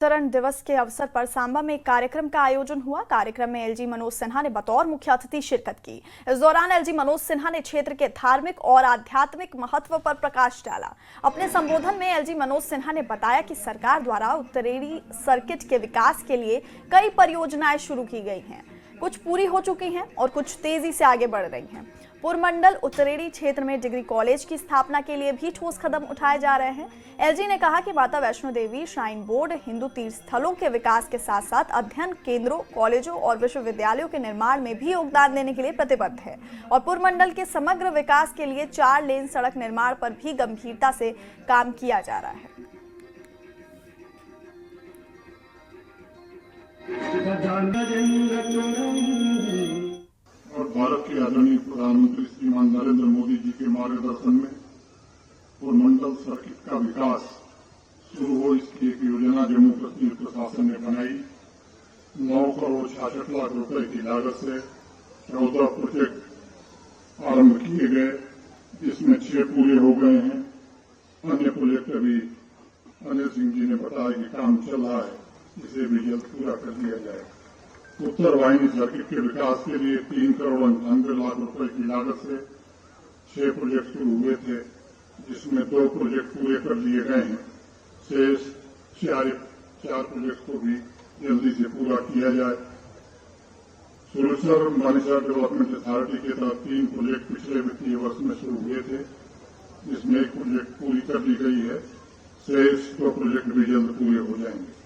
चरण दिवस के अवसर पर सांबा में एक कार्यक्रम का आयोजन हुआ। कार्यक्रम में एलजी मनोज सिन्हा ने बतौर मुख्य अतिथि शिरकत की। इस दौरान एलजी मनोज सिन्हा ने क्षेत्र के धार्मिक और आध्यात्मिक महत्व पर प्रकाश डाला। अपने संबोधन में एलजी मनोज सिन्हा ने बताया कि सरकार द्वारा उत्तरेड़ी सर्किट के विकास के लिए कई परियोजनाएं शुरू की गई हैं। कुछ पूरी हो चुकी हैं और कुछ तेजी से आगे बढ़ रही हैं। पुरमंडल उत्तरेड़ी क्षेत्र में डिग्री कॉलेज की स्थापना के लिए भी ठोस कदम उठाए जा रहे हैं। एलजी ने कहा कि माता वैष्णो देवी श्राइन बोर्ड हिंदू तीर्थ स्थलों के विकास के साथ साथ अध्ययन केंद्रों, कॉलेजों और विश्वविद्यालयों के निर्माण में भी योगदान देने के लिए प्रतिबद्ध है और पुरमंडल के समग्र विकास के लिए 4 लेन सड़क निर्माण पर भी गंभीरता से काम किया जा रहा है। और भारत के आदरणीय प्रधानमंत्री श्रीमान नरेंद्र मोदी जी के मार्गदर्शन में पुरमंडल सर्किट का विकास शुरू हो, इसकी एक योजना जम्मू कश्मीर प्रशासन ने बनाई। 9 करोड़ 66 लाख रुपए की लागत से 14 प्रोजेक्ट आरंभ किए गए, जिसमें 6 पूरे हो गए हैं। अन्य प्रोजेक्ट अभी अनिल सिंह जी ने बताया कि काम चल रहा है, इसे भी जल्द पूरा कर दिया जाएगा। उत्तर वाहिनी सर्किट के विकास के लिए 3 करोड़ 98 लाख रुपए की लागत से 6 प्रोजेक्ट शुरू हुए थे, जिसमें 2 प्रोजेक्ट पूरे कर लिए गए हैं। शेष 4 प्रोजेक्ट को भी जल्दी से पूरा किया जाए। सुरेश्वर मानिसा डेवलपमेंट अथॉरिटी के तहत 3 प्रोजेक्ट पिछले वित्तीय वर्ष में शुरू हुए थे, जिसमें 1 प्रोजेक्ट पूरी कर ली गई है। शेष 2 प्रोजेक्ट भी जल्द पूरे हो जाएंगे।